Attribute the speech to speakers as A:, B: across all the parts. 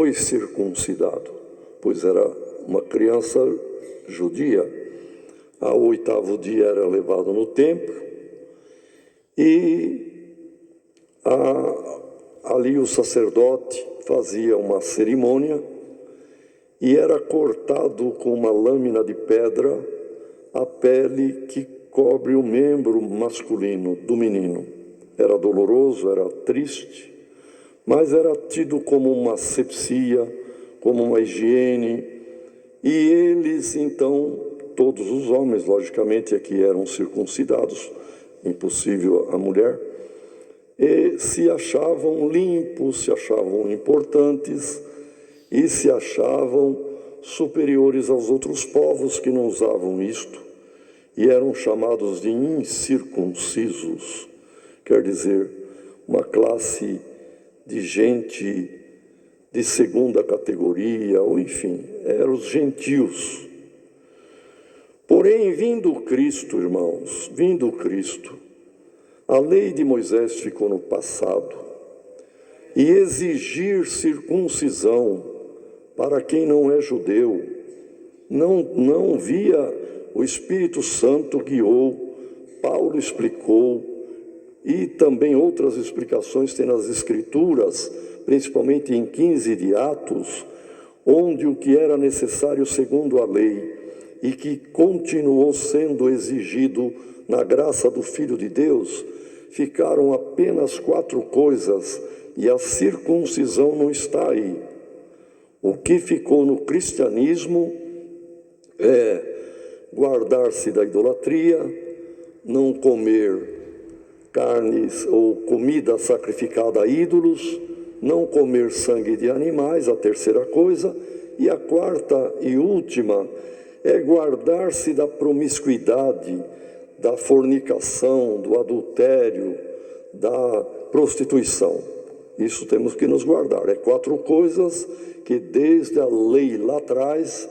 A: foi circuncidado, pois era uma criança judia. Ao 8º dia era levado no templo e ali o sacerdote fazia uma cerimônia e era cortado com uma lâmina de pedra a pele que cobre o membro masculino do menino. Era doloroso, era triste, mas era tido como uma asepsia, como uma higiene. E eles, então, todos os homens, logicamente, aqui eram circuncidados, impossível a mulher, e se achavam limpos, se achavam importantes e se achavam superiores aos outros povos que não usavam isto e eram chamados de incircuncisos, quer dizer, uma classe de gente de segunda categoria, ou enfim, eram os gentios. Porém, vindo Cristo, irmãos, vindo Cristo, a lei de Moisés ficou no passado, e exigir circuncisão para quem não é judeu, não via, o Espírito Santo guiou, Paulo explicou, e também outras explicações tem nas Escrituras, principalmente em 15 de Atos, onde o que era necessário segundo a lei, e que continuou sendo exigido na graça do Filho de Deus, ficaram apenas 4 coisas, e a circuncisão não está aí. O que ficou no cristianismo é guardar-se da idolatria, não comer carnes ou comida sacrificada a ídolos, não comer sangue de animais, a terceira coisa, e a quarta e última é guardar-se da promiscuidade, da fornicação, do adultério, da prostituição. Isso temos que nos guardar. É 4 coisas que desde a lei lá atrás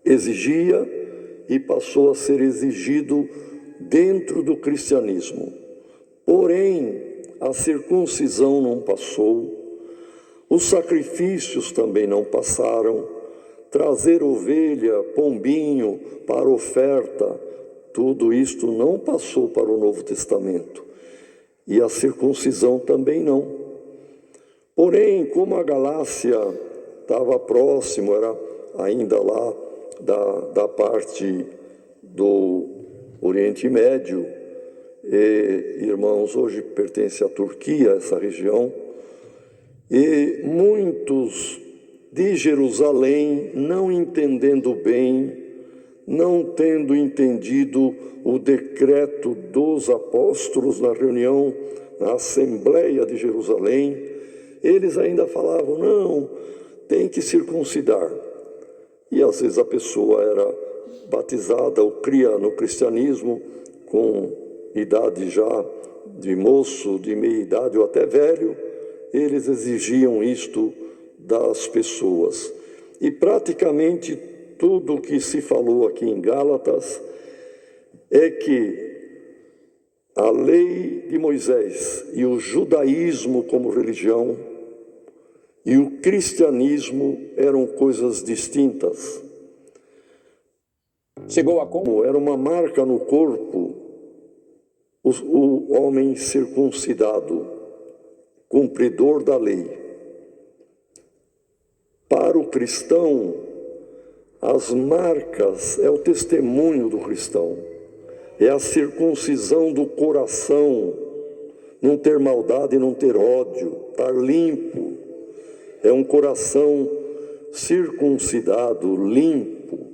A: exigia e passou a ser exigido dentro do cristianismo. Porém, a circuncisão não passou, os sacrifícios também não passaram, trazer ovelha, pombinho para oferta, tudo isto não passou para o Novo Testamento. E a circuncisão também não. Porém, como a Galácia estava próximo, era ainda lá da parte do Oriente Médio, e, irmãos, hoje pertence à Turquia, essa região, e muitos de Jerusalém, não entendendo bem, não tendo entendido o decreto dos apóstolos na reunião, na Assembleia de Jerusalém, eles ainda falavam, não, tem que circuncidar. E às vezes a pessoa era batizada ou cria no cristianismo com idade já de moço, de meia idade ou até velho, eles exigiam isto das pessoas. E praticamente tudo o que se falou aqui em Gálatas é que a lei de Moisés e o judaísmo como religião e o cristianismo eram coisas distintas.
B: Chegou a
A: como era uma marca no corpo, o homem circuncidado, cumpridor da lei. Para o cristão, as marcas é o testemunho do cristão, é a circuncisão do coração, não ter maldade, não ter ódio, estar limpo, é um coração circuncidado, limpo,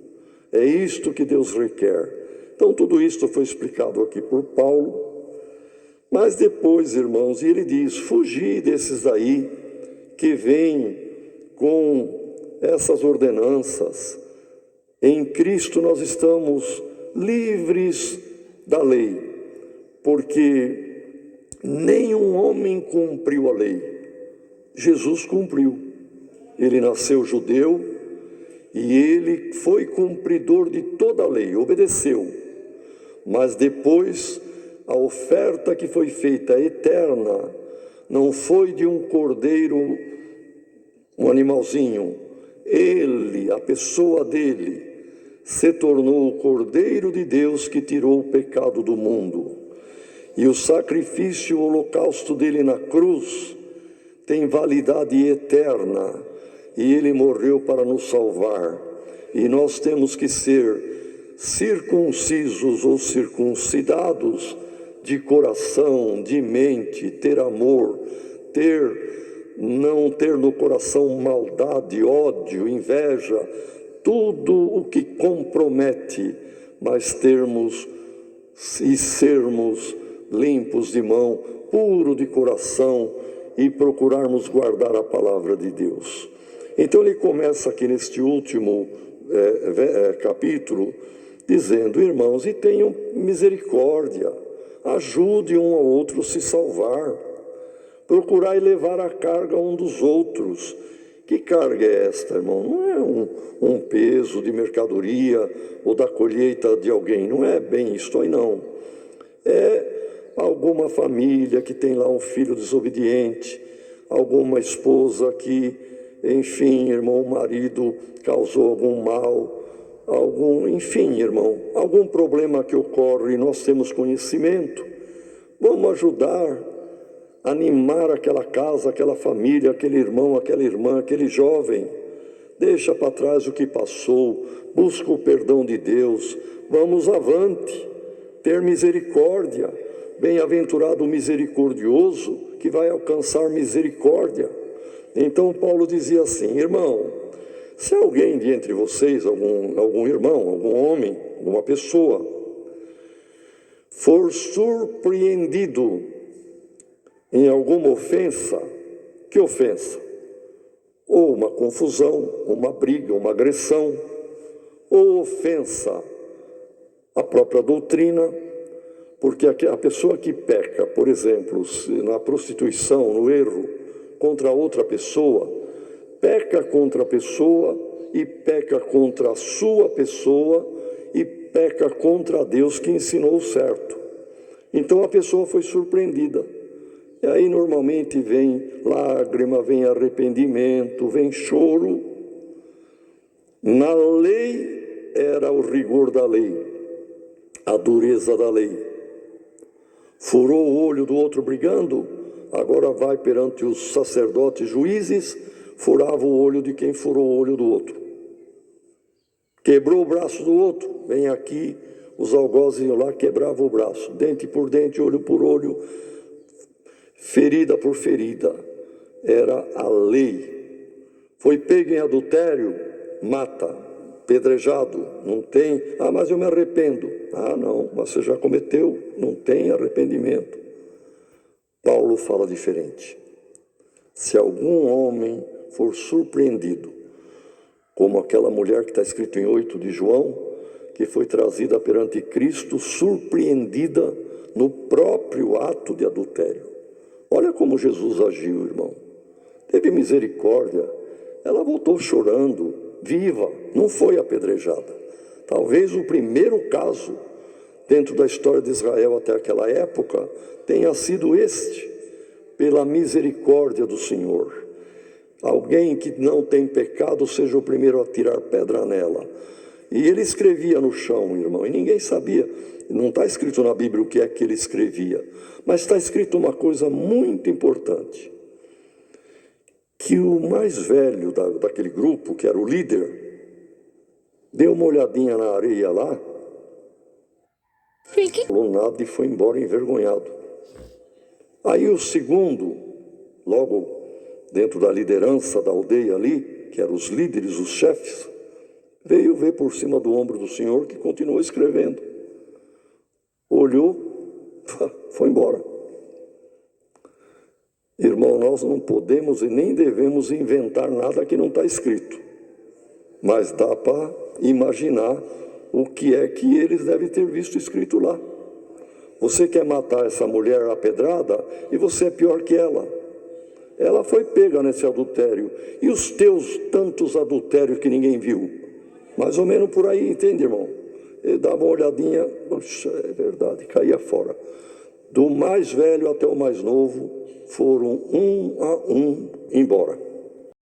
A: é isto que Deus requer. Então tudo isto foi explicado aqui por Paulo, mas depois, irmãos, ele diz, fugi desses daí que vêm com essas ordenanças. Em Cristo nós estamos livres da lei, porque nenhum homem cumpriu a lei. Jesus cumpriu. Ele nasceu judeu e ele foi cumpridor de toda a lei, obedeceu. Mas depois, a oferta que foi feita eterna não foi de um cordeiro um animalzinho, ele, a pessoa dele, se tornou o Cordeiro de Deus que tirou o pecado do mundo. E o sacrifício, o holocausto dele na cruz tem validade eterna. E ele morreu para nos salvar. E nós temos que ser circuncisos ou circuncidados de coração, de mente, ter amor, não ter no coração maldade, ódio, inveja, tudo o que compromete, mas termos e sermos limpos de mão, puro de coração e procurarmos guardar a palavra de Deus. Então ele começa aqui neste último capítulo dizendo: irmãos, e tenham misericórdia, ajude um ao outro a se salvar, procurai levar a carga um dos outros. Que carga é esta, irmão? Não é um peso de mercadoria ou da colheita de alguém, não é bem isto aí não. É alguma família que tem lá um filho desobediente, alguma esposa que, enfim, irmão, o marido causou algum mal, enfim, irmão, algum problema que ocorre e nós temos conhecimento. Vamos ajudar, animar aquela casa, aquela família, aquele irmão, aquela irmã, aquele jovem. Deixa para trás o que passou, busca o perdão de Deus, vamos avante, ter misericórdia. Bem-aventurado o misericordioso, que vai alcançar misericórdia. Então Paulo dizia assim: irmão, se alguém de entre vocês, algum irmão, algum homem, alguma pessoa, for surpreendido em alguma ofensa, que ofensa? Ou uma confusão, uma briga, uma agressão, ou ofensa à própria doutrina, porque a pessoa que peca, por exemplo, na prostituição, no erro, contra outra pessoa, peca contra a pessoa e peca contra a sua pessoa e peca contra Deus que ensinou o certo. Então a pessoa foi surpreendida. E aí normalmente vem lágrima, vem arrependimento, vem choro. Na lei era o rigor da lei, a dureza da lei. Furou o olho do outro brigando, agora vai perante os sacerdotes juízes, furava o olho de quem furou o olho do outro. Quebrou o braço do outro, vem aqui, os algozes iam lá, quebravam o braço, dente por dente, olho por olho, ferida por ferida. Era a lei. Foi pego em adultério, mata, pedrejado, não tem, mas eu me arrependo. Não, mas você já cometeu, não tem arrependimento. Paulo fala diferente. Se algum homem for surpreendido, como aquela mulher que está escrito em 8 de João, que foi trazida perante Cristo, surpreendida no próprio ato de adultério. Olha como Jesus agiu, irmão. Teve misericórdia. Ela voltou chorando, viva, não foi apedrejada. Talvez o primeiro caso dentro da história de Israel até aquela época tenha sido este, pela misericórdia do Senhor. Alguém que não tem pecado seja o primeiro a tirar pedra nela. E ele escrevia no chão, irmão, e ninguém sabia. Não está escrito na Bíblia o que é que ele escrevia, mas está escrito uma coisa muito importante, que o mais velho daquele grupo, que era o líder, deu uma olhadinha na areia lá, falou nada e foi embora envergonhado. Aí o segundo, logo dentro da liderança da aldeia ali, que eram os líderes, os chefes, veio ver por cima do ombro do Senhor, que continuou escrevendo. Olhou, foi embora. Irmão, nós não podemos e nem devemos inventar nada que não está escrito. Mas dá para imaginar o que é que eles devem ter visto escrito lá. Você quer matar essa mulher à pedrada e você é pior que ela. Ela foi pega nesse adultério. E os teus tantos adultérios que ninguém viu? Mais ou menos por aí, entende, irmão? Ele dava uma olhadinha, poxa, é verdade, caía fora. Do mais velho até o mais novo, foram um a um embora.